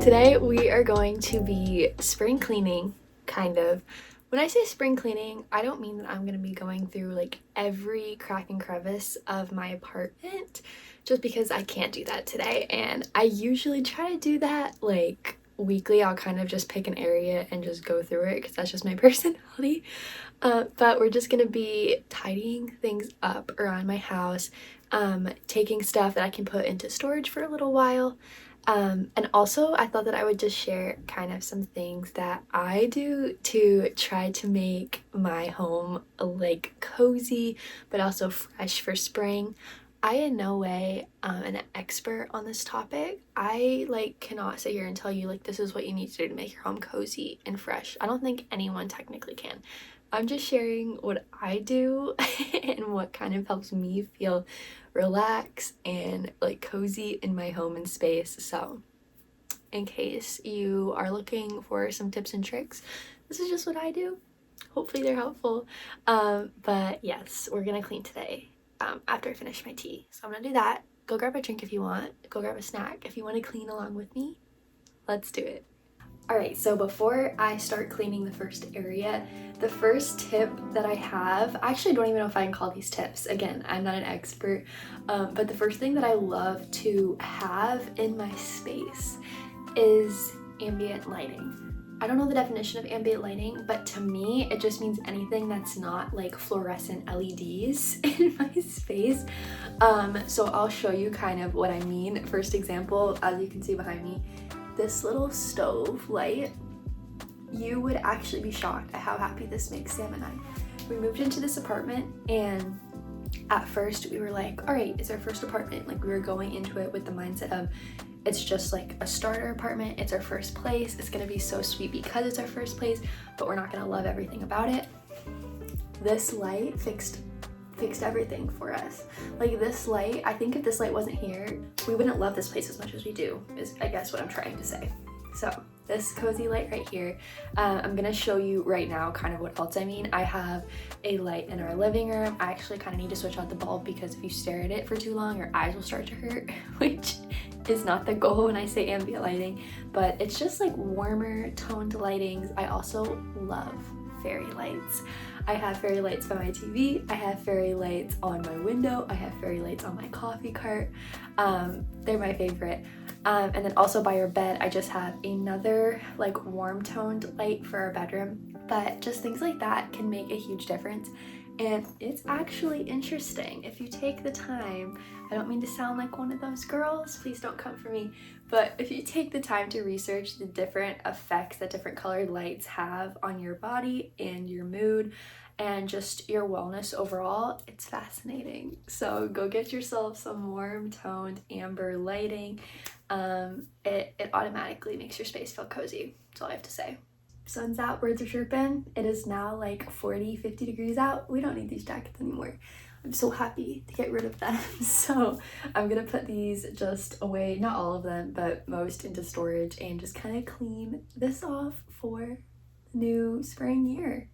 Today we are going to be spring cleaning, kind of. When I say spring cleaning, I don't mean that I'm going to be going through like every crack and crevice of my apartment, just because I can't do that today. And I usually try to do that like weekly. I'll kind of just pick an area and just go through it because that's just my personality. But we're just going to be tidying things up around my house, taking stuff that I can put into storage for a little while. And also I thought that I would just share kind of some things that I do to try to make my home like cozy but also fresh for spring. I in no way an expert on this topic. I like cannot sit here and tell you like this is what you need to do to make your home cozy and fresh. I don't think anyone technically can. I'm just sharing what I do and what kind of helps me feel relaxed and like cozy in my home and space. So in case you are looking for some tips and tricks, this is just what I do. Hopefully they're helpful. But yes, we're gonna clean today after I finish my tea. So I'm gonna do that. Go grab a drink if you want. Go grab a snack if you want to clean along with me. Let's do it. Alright, so before I start cleaning the first area, the first tip that I have, I actually don't even know if I can call these tips. Again, I'm not an expert, but the first thing that I love to have in my space is ambient lighting. I don't know the definition of ambient lighting, but to me, it just means anything that's not like fluorescent LEDs in my space. So I'll show you kind of what I mean. First example, as you can see behind me, this little stove light, you would actually be shocked at how happy this makes Sam and I. We moved into this apartment and at first we were like, all right, it's our first apartment. Like we were going into it with the mindset of it's just like a starter apartment. It's our first place. It's gonna be so sweet because it's our first place, but we're not gonna love everything about it. This light fixed everything for us. Like this light, I think if this light wasn't here, we wouldn't love this place as much as we do, is I guess what I'm trying to say. So this cozy light right here, I'm gonna show you right now kind of what else I mean. I have a light in our living room. I actually kind of need to switch out the bulb because if you stare at it for too long, your eyes will start to hurt, which is not the goal when I say ambient lighting, but it's just like warmer toned lightings. I also love fairy lights. I have fairy lights by my TV, I have fairy lights on my window, I have fairy lights on my coffee cart. They're my favorite. And then also by our bed, I just have another like warm toned light for our bedroom. But just things like that can make a huge difference. And it's actually interesting if you take the time. I don't mean to sound like one of those girls, please don't come for me, but if you take the time to research the different effects that different colored lights have on your body and your mood and just your wellness overall, it's fascinating. So go get yourself some warm toned amber lighting. It automatically makes your space feel cozy. That's all I have to say. Sun's out, birds are chirping. It is now like 40-50 degrees out. We don't need these jackets anymore. I'm so happy to get rid of them. So I'm gonna put these just away, not all of them, but most into storage and just kind of clean this off for the new spring year.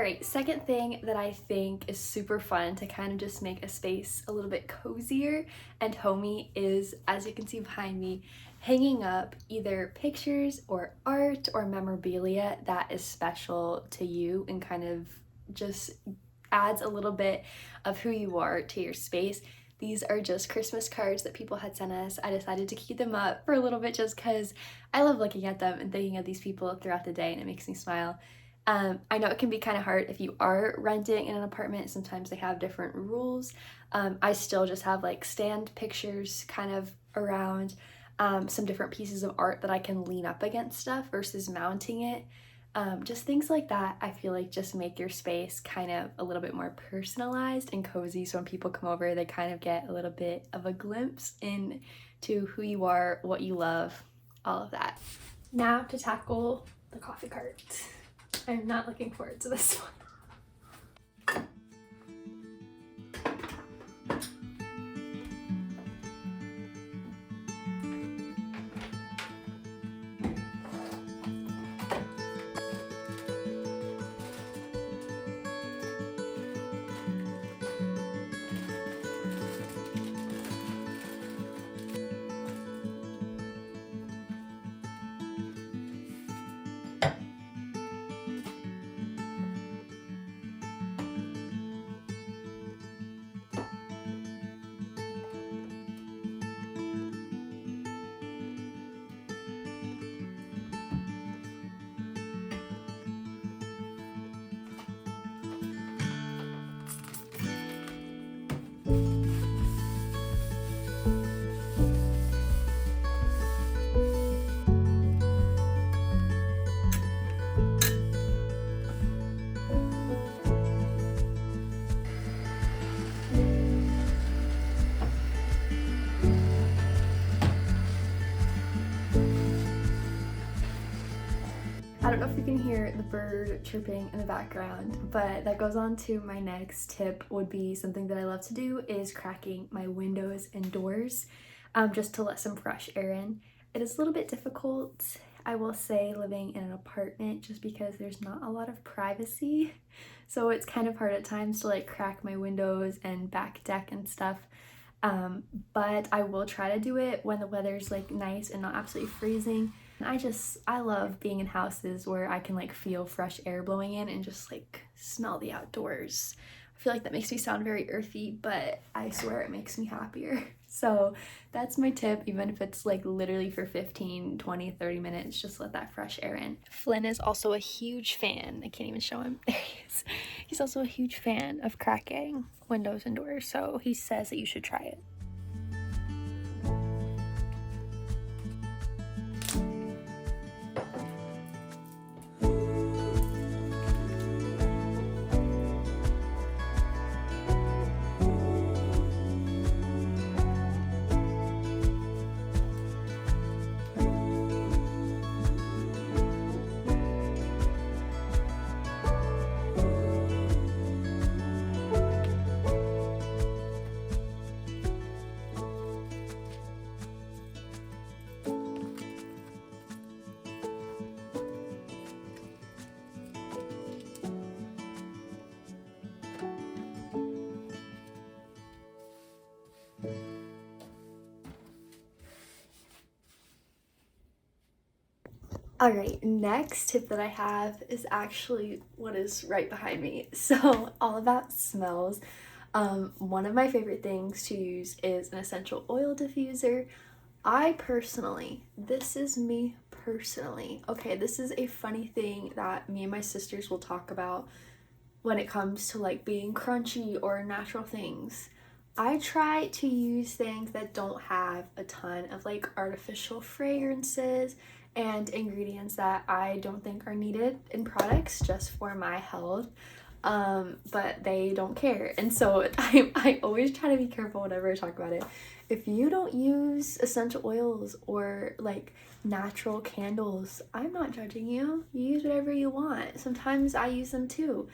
Alright, second thing that I think is super fun to kind of just make a space a little bit cozier and homey is, as you can see behind me, hanging up either pictures or art or memorabilia that is special to you and kind of just adds a little bit of who you are to your space. These are just Christmas cards that people had sent us. I decided to keep them up for a little bit just because I love looking at them and thinking of these people throughout the day, and it makes me smile. I know it can be kind of hard if you are renting in an apartment. Sometimes they have different rules. I still just have like stand pictures kind of around, some different pieces of art that I can lean up against stuff versus mounting it. Just things like that I feel like just make your space kind of a little bit more personalized and cozy, so when people come over they kind of get a little bit of a glimpse into who you are, what you love, all of that. Now to tackle the coffee cart. I'm not looking forward to this one. I don't know if you can hear the bird chirping in the background, but that goes on to my next tip. Would be something that I love to do is cracking my windows and doors, just to let some fresh air in. It is a little bit difficult, I will say, living in an apartment just because there's not a lot of privacy. So it's kind of hard at times to like crack my windows and back deck and stuff. But I will try to do it when the weather's like nice and not absolutely freezing. I love being in houses where I can like feel fresh air blowing in and just like smell the outdoors. I feel like that makes me sound very earthy, but I swear it makes me happier. So that's my tip, even if it's like literally for 15, 20, 30 minutes, just let that fresh air in. Flynn is also a huge fan. I can't even show him. There he is. He's also a huge fan of cracking windows and doors, so he says that you should try it. Alright, next tip that I have is actually what is right behind me. So, all about smells. One of my favorite things to use is an essential oil diffuser. This is me personally. Okay, this is a funny thing that me and my sisters will talk about when it comes to like being crunchy or natural things. I try to use things that don't have a ton of like artificial fragrances and ingredients that I don't think are needed in products just for my health. But they don't care. And so I always try to be careful whenever I talk about it. If you don't use essential oils or like natural candles, I'm not judging you. You use whatever you want. Sometimes I use them too.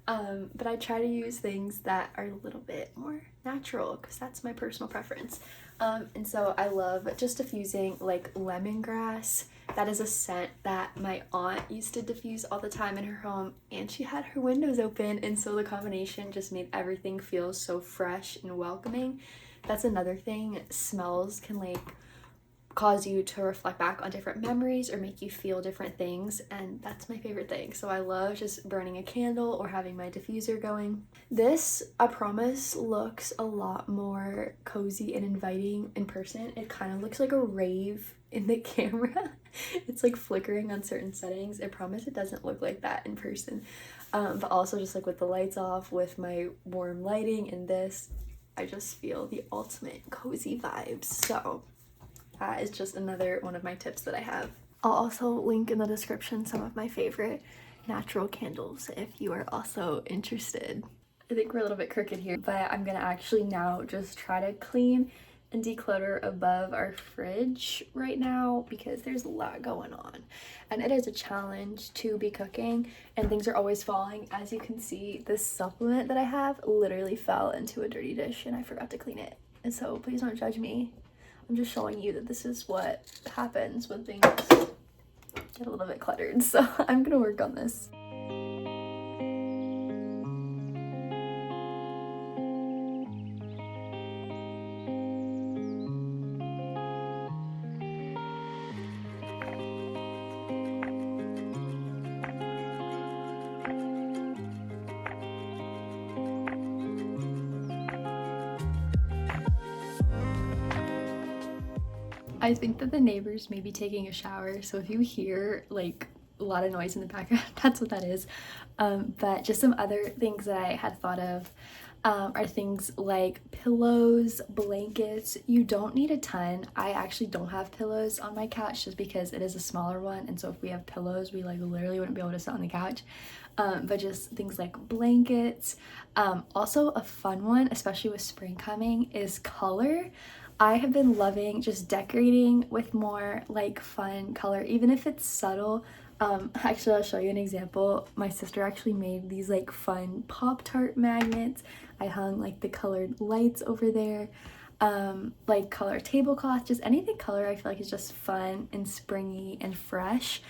But I try to use things that are a little bit more natural because that's my personal preference. And so I love just diffusing like lemongrass That is a scent that my aunt used to diffuse all the time in her home, and she had her windows open, and so the combination just made everything feel so fresh and welcoming. That's another thing. Smells can like cause you to reflect back on different memories or make you feel different things, and that's my favorite thing. So I love just burning a candle or having my diffuser going. This, I promise, looks a lot more cozy and inviting in person. It kind of looks like a rave in the camera. It's like flickering on certain settings. I promise it doesn't look like that in person. But also just like with the lights off, with my warm lighting and this, I just feel the ultimate cozy vibes. So that is just another one of my tips that I have. I'll also link in the description some of my favorite natural candles if you are also interested. I think we're a little bit crooked here, but I'm gonna actually now just try to clean and declutter above our fridge right now because there's a lot going on. And it is a challenge to be cooking and things are always falling. As you can see, this supplement that I have literally fell into a dirty dish and I forgot to clean it. And so please don't judge me. I'm just showing you that this is what happens when things get a little bit cluttered. So I'm gonna work on this. I think that the neighbors may be taking a shower, so if you hear like a lot of noise in the background, that's what that is. But just some other things that I had thought of are things like pillows, blankets. You don't need a ton. I actually don't have pillows on my couch just because it is a smaller one, and so if we have pillows, we like literally wouldn't be able to sit on the couch. But just things like blankets. Also a fun one, especially with spring coming, is color. I have been loving just decorating with more like fun color, even if it's subtle. Actually, I'll show you an example. My sister actually made these like fun Pop-Tart magnets. I hung like the colored lights over there, like color tablecloth, just anything color I feel like is just fun and springy and fresh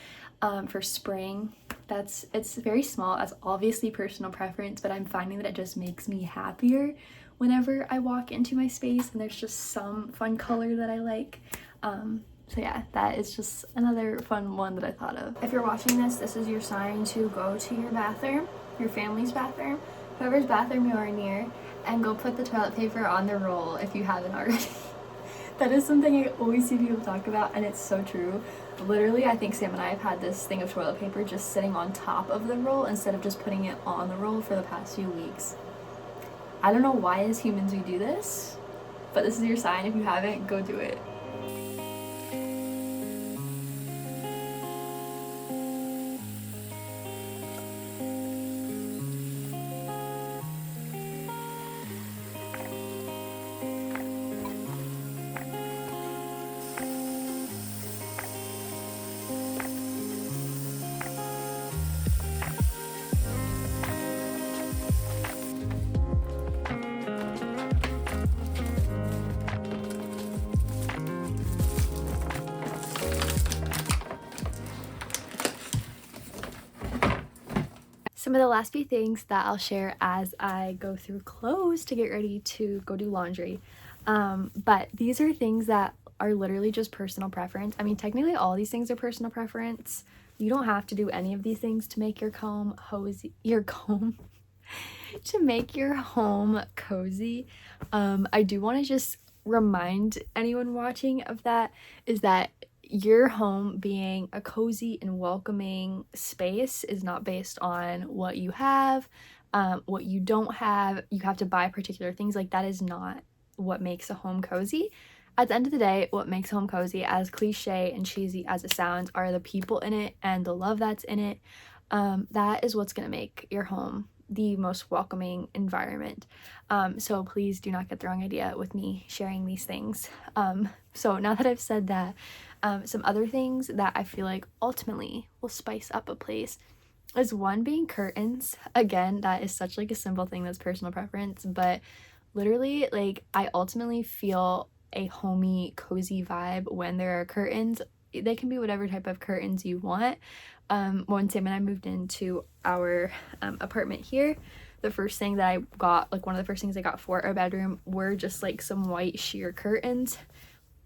for spring. It's very small, as obviously personal preference, but I'm finding that it just makes me happier whenever I walk into my space and there's just some fun color that I like. So yeah, that is just another fun one that I thought of. If you're watching this, this is your sign to go to your bathroom, your family's bathroom, whoever's bathroom you are near, and go put the toilet paper on the roll if you haven't already. That is something I always see people talk about, and it's so true. Literally, I think Sam and I have had this thing of toilet paper just sitting on top of the roll instead of just putting it on the roll for the past few weeks. I don't know why as humans we do this, but this is your sign. If you haven't, go do it. Some of the last few things that I'll share as I go through clothes to get ready to go do laundry. But these are things that are literally just personal preference. I mean, technically all these things are personal preference. You don't have to do any of these things to make your home cozy, to make your home cozy. I do want to just remind anyone watching of that, is that your home being a cozy and welcoming space is not based on what you have, what you don't have. You have to buy particular things. Like, that is not what makes a home cozy. At the end of the day, what makes a home cozy, as cliche and cheesy as it sounds, are the people in it and the love that's in it. That is what's going to make your home the most welcoming environment. So please do not get the wrong idea with me sharing these things. So now that I've said that, some other things that I feel like ultimately will spice up a place is one being curtains. Again, that is such like a simple thing that's personal preference, but literally, like, I ultimately feel a homey, cozy vibe when there are curtains. they can be whatever type of curtains you want. One time when I moved into our apartment here, the first thing that I got, like one of the first things I got for our bedroom were just like some white sheer curtains.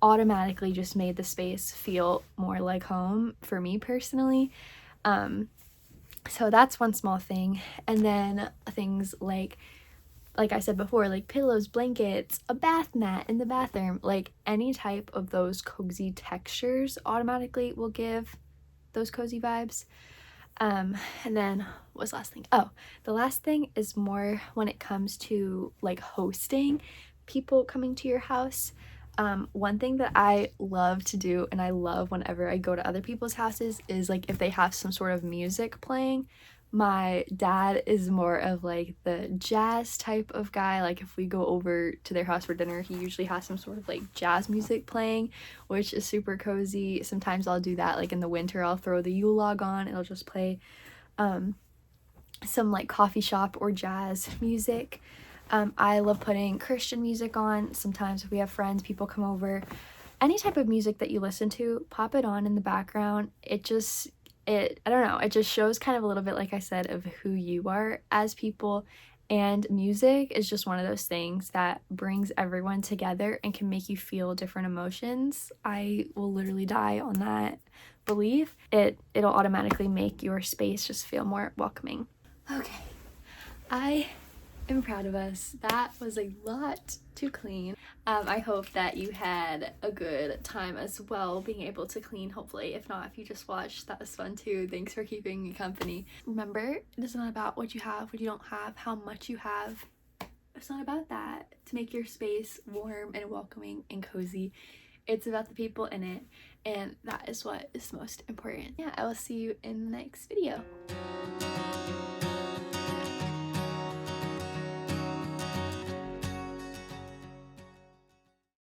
Automatically just made the space feel more like home for me personally. So that's one small thing. And then things like I said before, like pillows, blankets, a bath mat in the bathroom, like any type of those cozy textures automatically will give those cozy vibes. And then what was the last thing? Oh, the last thing is more when it comes to like hosting people coming to your house. One thing that I love to do, and I love whenever I go to other people's houses, is like if they have some sort of music playing. My dad is more of like the jazz type of guy. Like if we go over to their house for dinner, he usually has some sort of like jazz music playing, which is super cozy. Sometimes I'll do that, like in the winter I'll throw the Yule log on, it'll just play some like coffee shop or jazz music. I love putting Christian music on. Sometimes if we have friends, people come over, any type of music that you listen to, pop it on in the background. I don't know, it just shows kind of a little bit, like I said, of who you are as people. And music is just one of those things that brings everyone together and can make you feel different emotions. I will literally die on that belief. It'll automatically make your space just feel more welcoming. Okay, I am proud of us. That was a lot to clean. I hope that you had a good time as well being able to clean, hopefully. If not, if you just watched, that was fun too. Thanks for keeping me company. Remember, it's not about what you have, what you don't have, how much you have. It's not about that. To make your space warm and welcoming and cozy, it's about the people in it, and that is what is most important. Yeah, I will see you in the next video.